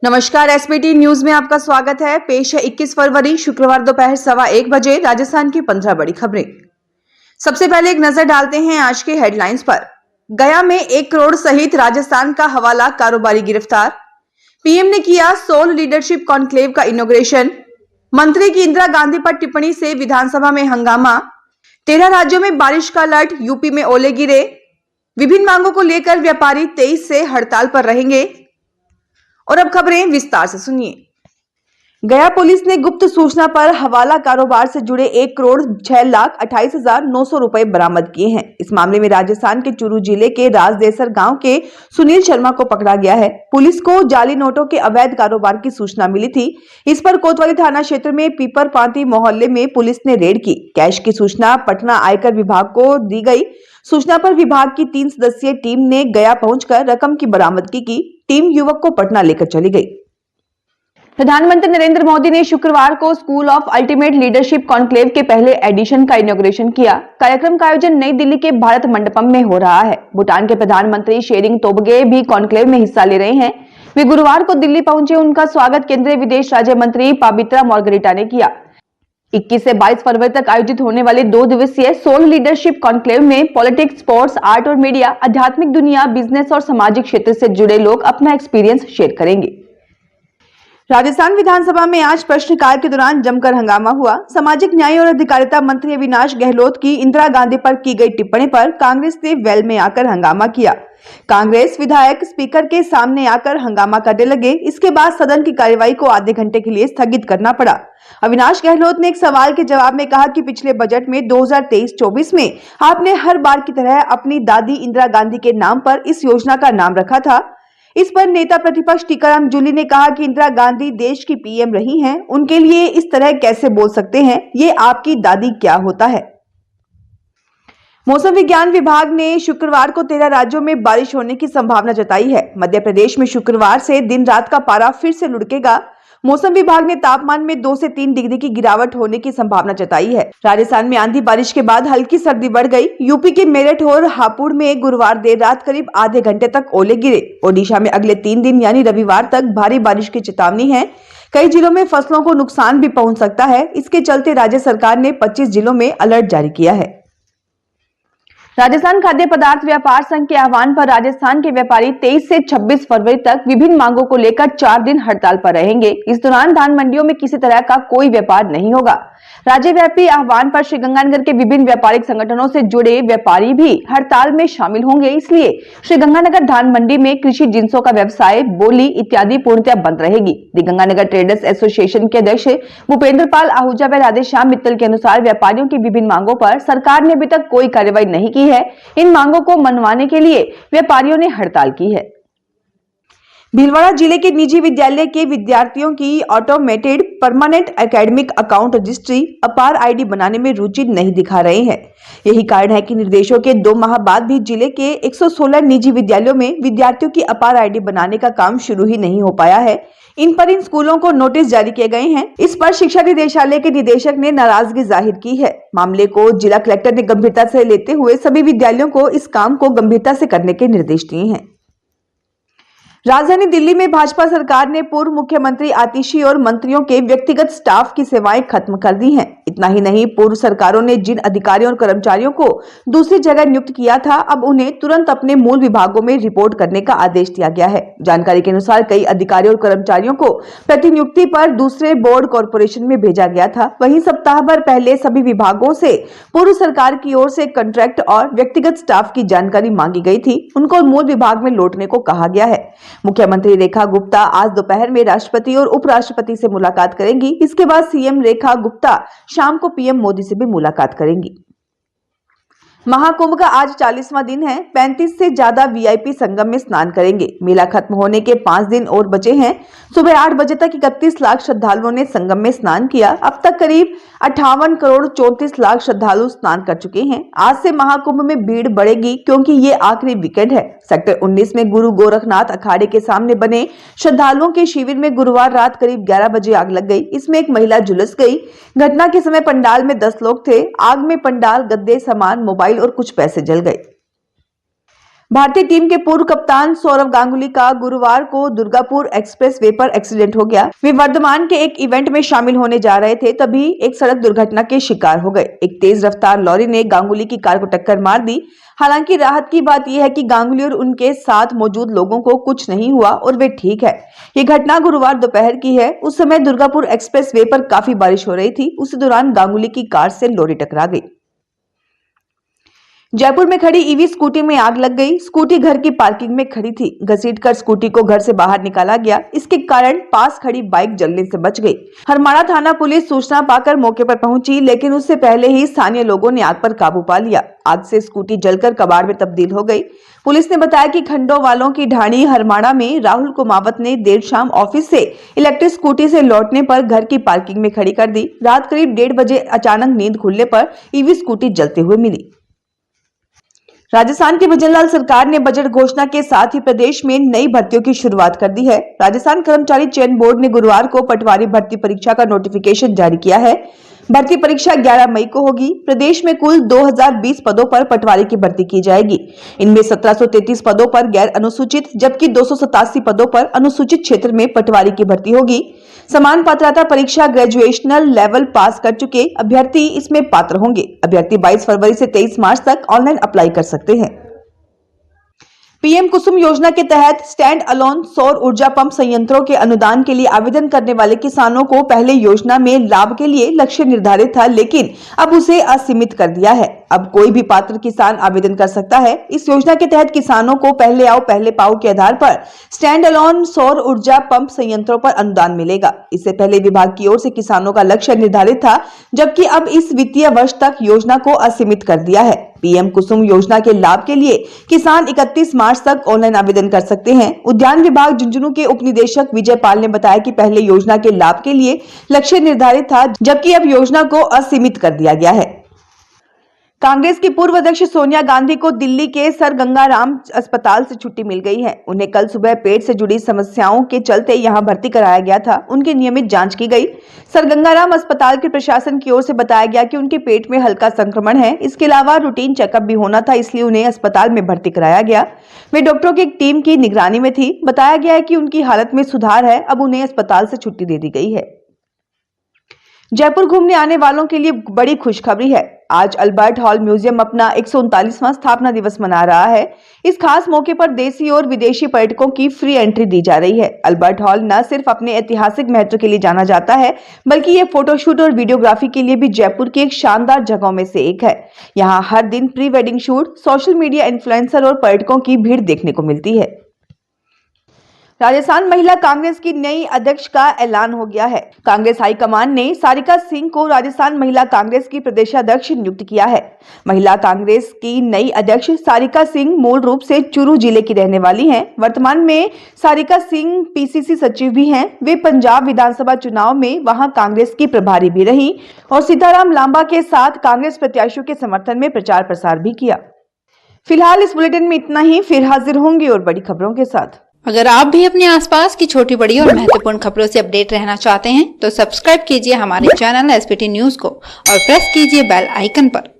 नमस्कार, SPT news में आपका स्वागत है। पेश है 21 फरवरी शुक्रवार दोपहर 1:15 बजे राजस्थान की 15 बड़ी खबरें। सबसे पहले एक नजर डालते हैं आज के हेडलाइंस पर। गया में 1 करोड़ सहित राजस्थान का हवाला कारोबारी गिरफ्तार। पीएम ने किया सोल लीडरशिप कॉन्क्लेव का इनॉग्रेशन। मंत्री की इंदिरा गांधी पर टिप्पणी से विधानसभा में हंगामा। 13 राज्यों में बारिश का अलर्ट, यूपी में ओले गिरे। विभिन्न मांगों को लेकर व्यापारी 23 से हड़ताल पर रहेंगे। और अब खबरें विस्तार से सुनिए। गया पुलिस ने गुप्त सूचना पर हवाला कारोबार से जुड़े 1 करोड़ 6,28,900 रुपए बरामद किए हैं। इस मामले में राजस्थान के चूरू जिले के राजदेसर गांव के सुनील शर्मा को पकड़ा गया है। पुलिस को जाली नोटों के अवैध कारोबार की सूचना मिली थी। इस पर कोतवाली थाना क्षेत्र में पीपर पांती मोहल्ले में पुलिस ने रेड की। कैश की सूचना पटना आयकर विभाग को दी गई। सूचना पर विभाग की 3 सदस्यीय टीम ने गया पहुंचकर रकम की बरामदगी की। टीम युवक को पटना लेकर चली गई। प्रधानमंत्री नरेंद्र मोदी ने शुक्रवार को school of ultimate leadership conclave के पहले एडिशन का इनॉग्रेशन किया। कार्यक्रम का आयोजन नई दिल्ली के भारत मंडपम में हो रहा है। भूटान के प्रधानमंत्री शेरिंग तोब्गे भी कॉन्क्लेव में हिस्सा ले रहे हैं। वे गुरुवार को दिल्ली पहुंचे। उनका स्वागत केंद्रीय विदेश राज्य मंत्री पवित्रा मार्गरेटा ने किया। 21 से 22 फरवरी तक आयोजित होने वाले 2 दिवसीय सोल लीडरशिप कॉन्क्लेव में पॉलिटिक्स, स्पोर्ट्स, आर्ट और मीडिया, आध्यात्मिक दुनिया, बिजनेस और सामाजिक क्षेत्र से जुड़े लोग अपना एक्सपीरियंस शेयर करेंगे। राजस्थान विधानसभा में आज प्रश्नकाल के दौरान जमकर हंगामा हुआ। सामाजिक न्याय और अधिकारिता मंत्री अविनाश गहलोत की इंदिरा गांधी पर की गई टिप्पणी पर कांग्रेस ने वेल में आकर हंगामा किया। कांग्रेस विधायक स्पीकर के सामने आकर हंगामा करने लगे। इसके बाद सदन की कार्यवाही को आधे घंटे के लिए स्थगित करना पड़ा। अविनाश गहलोत ने एक सवाल के जवाब में कहा कि पिछले बजट में 2023-24 में आपने हर बार की तरह अपनी दादी इंदिरा गांधी के नाम पर इस योजना का नाम रखा था। इस पर नेता प्रतिपक्ष टीकाराम जूली ने कहा कि इंदिरा गांधी देश की पीएम रही हैं, उनके लिए इस तरह कैसे बोल सकते हैं? ये आपकी दादी क्या होता है? मौसम विज्ञान विभाग ने शुक्रवार को 13 राज्यों में बारिश होने की संभावना जताई है। मध्य प्रदेश में शुक्रवार से दिन रात का पारा फिर से लुढ़केगा। मौसम विभाग ने तापमान में 2 से 3 डिग्री की गिरावट होने की संभावना जताई है। राजस्थान में आंधी बारिश के बाद हल्की सर्दी बढ़ गई। यूपी के मेरठ और हापुड़ में गुरुवार देर रात करीब आधे घंटे तक ओले गिरे। ओडिशा में अगले 3 दिन यानी रविवार तक भारी बारिश की चेतावनी है। कई जिलों में फसलों को नुकसान भी पहुंच सकता है। इसके चलते राज्य सरकार ने 25 जिलों में अलर्ट जारी किया है। राजस्थान खाद्य पदार्थ व्यापार संघ के आह्वान पर राजस्थान के व्यापारी 23 से 26 फरवरी तक विभिन्न मांगों को लेकर 4 दिन हड़ताल पर रहेंगे। इस दौरान धान मंडियों में किसी तरह का कोई व्यापार नहीं होगा। राज्यव्यापी आह्वान पर श्रीगंगानगर के विभिन्न व्यापारिक संगठनों से जुड़े व्यापारी भी हड़ताल में शामिल होंगे। इसलिए श्रीगंगानगर धान मंडी में कृषि जिंसों का व्यवसाय, बोली इत्यादि पूर्णतः बंद रहेगी। दी गंगानगर ट्रेडर्स एसोसिएशन के अध्यक्ष भूपेंद्र पाल आहूजा व राधेश्याम मित्तल के अनुसार व्यापारियों की विभिन्न मांगों पर सरकार ने अभी तक कोई कार्रवाई नहीं की है। इन मांगों को मनवाने के लिए व्यापारियों ने हड़ताल की है। भीलवाड़ा जिले के निजी विद्यालय के विद्यार्थियों की automated permanent academic account registry अपार आईडी बनाने में रुचि नहीं दिखा रहे हैं। यही कारण है कि निर्देशों के 2 माह बाद भी जिले के 116 निजी विद्यालयों में विद्यार्थियों की अपार आईडी बनाने का काम शुरू ही नहीं हो पाया है। इन स्कूलों को नोटिस जारी किए गए हैं। इस पर शिक्षा निदेशालय के निदेशक ने नाराजगी जाहिर की है। मामले को जिला कलेक्टर ने गंभीरता से लेते हुए सभी विद्यालयों को इस काम को गंभीरता से करने के निर्देश दिए हैं। राजधानी दिल्ली में भाजपा सरकार ने पूर्व मुख्यमंत्री आतिशी और मंत्रियों के व्यक्तिगत स्टाफ की सेवाएं खत्म कर दी हैं। इतना ही नहीं, पूर्व सरकारों ने जिन अधिकारियों और कर्मचारियों को दूसरी जगह नियुक्त किया था, अब उन्हें तुरंत अपने मूल विभागों में रिपोर्ट करने का आदेश दिया गया है। जानकारी के अनुसार कई अधिकारियों और कर्मचारियों को प्रतिनियुक्ति पर दूसरे बोर्ड कॉर्पोरेशन में भेजा गया था। वहीं सप्ताह भर पहले सभी विभागों से पूर्व सरकार की ओर से कॉन्ट्रैक्ट और व्यक्तिगत स्टाफ की जानकारी मांगी गई थी। उनको मूल विभाग में लौटने को कहा गया है। मुख्यमंत्री रेखा गुप्ता आज दोपहर में राष्ट्रपति और उपराष्ट्रपति से मुलाकात करेंगी। इसके बाद सीएम रेखा गुप्ता शाम को पीएम मोदी से भी मुलाकात करेंगी। महाकुंभ का आज 40वां दिन है। 35 से ज्यादा वीआईपी संगम में स्नान करेंगे। मेला खत्म होने के 5 दिन और बचे हैं। सुबह 8 बजे तक 31 लाख श्रद्धालुओं ने संगम में स्नान किया। अब तक करीब 58 करोड़ 34 लाख श्रद्धालु स्नान कर चुके हैं। आज से महाकुंभ में भीड़ बढ़ेगी क्योंकि ये आखिरी वीकेंड है। सेक्टर 19 में गुरु गोरखनाथ अखाड़े के सामने बने श्रद्धालुओं के शिविर में गुरुवार रात करीब 11 बजे आग लग गई। इसमें एक महिला झुलस गई। घटना के समय पंडाल में 10 लोग थे। आग में पंडाल, गद्दे, सामान, मोबाइल और कुछ पैसे जल गए। भारतीय टीम के पूर्व कप्तान सौरव गांगुली का गुरुवार को दुर्गापुर एक्सप्रेस वे पर एक्सीडेंट हो गया। वे वर्धमान के एक इवेंट में शामिल होने जा रहे थे, तभी एक सड़क दुर्घटना के शिकार हो गए। एक तेज रफ्तार लॉरी ने गांगुली की कार को टक्कर मार दी। हालांकि राहत की बात यह है कि गांगुली और उनके साथ मौजूद लोगों को कुछ नहीं हुआ और वे ठीक है। ये घटना गुरुवार दोपहर की है। उस समय दुर्गापुर एक्सप्रेस वे पर काफी बारिश हो रही थी। उसी दौरान गांगुली की कार से लॉरी टकरा गई। जयपुर में खड़ी ईवी स्कूटी में आग लग गई। स्कूटी घर की पार्किंग में खड़ी थी। घसीटकर स्कूटी को घर से बाहर निकाला गया। इसके कारण पास खड़ी बाइक जलने से बच गई। हरमाड़ा थाना पुलिस सूचना पाकर मौके पर पहुंची, लेकिन उससे पहले ही स्थानीय लोगों ने आग पर काबू पा लिया। आग से स्कूटी जलकर कबाड़ में तब्दील हो गई। पुलिस ने बताया कि खंडो वालों की ढाणी हरमाड़ा में राहुल कुमावत ने देर शाम ऑफिस से इलेक्ट्रिक स्कूटी से लौटने पर घर की पार्किंग में खड़ी कर दी। रात करीब 1:30 बजे अचानक नींद खुलने पर ईवी स्कूटी जलते हुए मिली। राजस्थान की भजनलाल सरकार ने बजट घोषणा के साथ ही प्रदेश में नई भर्तियों की शुरुआत कर दी है। राजस्थान कर्मचारी चयन बोर्ड ने गुरुवार को पटवारी भर्ती परीक्षा का नोटिफिकेशन जारी किया है। भर्ती परीक्षा 11 मई को होगी। प्रदेश में कुल 2020 पदों पर पटवारी की भर्ती की जाएगी। इनमें 1733 पदों पर गैर अनुसूचित जबकि 287 पदों पर अनुसूचित क्षेत्र में पटवारी की भर्ती होगी। समान पात्रता परीक्षा ग्रेजुएशनल लेवल पास कर चुके अभ्यर्थी इसमें पात्र होंगे। अभ्यर्थी 22 फरवरी से 23 मार्च तक ऑनलाइन अप्लाई कर सकते हैं। पीएम कुसुम योजना के तहत स्टैंड अलोन सौर ऊर्जा पंप संयंत्रों के अनुदान के लिए आवेदन करने वाले किसानों को पहले योजना में लाभ के लिए लक्ष्य निर्धारित था, लेकिन अब उसे असीमित कर दिया है। अब कोई भी पात्र किसान आवेदन कर सकता है। इस योजना के तहत किसानों को पहले आओ पहले पाओ के आधार पर स्टैंड अलोन सौर ऊर्जा पंप संयंत्रों पर अनुदान मिलेगा। इससे पहले विभाग की ओर से किसानों का लक्ष्य निर्धारित था, जबकि अब इस वित्तीय वर्ष तक योजना को असीमित कर दिया है। पीएम कुसुम योजना के लाभ के लिए किसान 31 मार्च तक ऑनलाइन आवेदन कर सकते हैं। उद्यान विभाग झुंझुनू के उप निदेशक विजय पाल ने बताया कि पहले योजना के लाभ के लिए लक्ष्य निर्धारित था, जबकि अब योजना को असीमित कर दिया गया है। कांग्रेस की पूर्व अध्यक्ष सोनिया गांधी को दिल्ली के सर गंगाराम अस्पताल से छुट्टी मिल गई है। उन्हें कल सुबह पेट से जुड़ी समस्याओं के चलते यहां भर्ती कराया गया था। उनकी नियमित जांच की गई। सर गंगाराम अस्पताल के प्रशासन की ओर से बताया गया कि उनके पेट में हल्का संक्रमण है। इसके अलावा रूटीन चेकअप भी होना था, इसलिए उन्हें अस्पताल में भर्ती कराया गया। वे डॉक्टरों की एक टीम की निगरानी में थी। बताया गया है कि उनकी हालत में सुधार है। अब उन्हें अस्पताल से छुट्टी दे दी गई है। जयपुर घूमने आने वालों के लिए बड़ी खुशखबरी है। आज अल्बर्ट हॉल म्यूजियम अपना 139वां स्थापना दिवस मना रहा है। इस खास मौके पर देसी और विदेशी पर्यटकों की फ्री एंट्री दी जा रही है। अल्बर्ट हॉल न सिर्फ अपने ऐतिहासिक महत्व के लिए जाना जाता है, बल्कि ये फोटोशूट और वीडियोग्राफी के लिए भी जयपुर की एक शानदार जगहों में से एक है। यहाँ हर दिन pre wedding shoot, social media influencer और पर्यटकों की भीड़ देखने को मिलती है। राजस्थान महिला कांग्रेस की नई अध्यक्ष का ऐलान हो गया है। कांग्रेस हाईकमान ने सारिका सिंह को राजस्थान महिला कांग्रेस की प्रदेशाध्यक्ष नियुक्त किया है। महिला कांग्रेस की नई अध्यक्ष सारिका सिंह मूल रूप से चूरू जिले की रहने वाली हैं। वर्तमान में सारिका सिंह पीसीसी सचिव भी हैं। वे पंजाब विधानसभा चुनाव में वहां कांग्रेस की प्रभारी भी रही और सीताराम लांबा के साथ कांग्रेस प्रत्याशियों के समर्थन में प्रचार प्रसार भी किया। फिलहाल इस बुलेटिन में इतना ही। फिर हाजिर होंगे और बड़ी खबरों के साथ। अगर आप भी अपने आसपास की छोटी बड़ी और महत्वपूर्ण खबरों से अपडेट रहना चाहते हैं तो सब्सक्राइब कीजिए हमारे चैनल एसपीटी न्यूज को और प्रेस कीजिए बेल आइकन पर।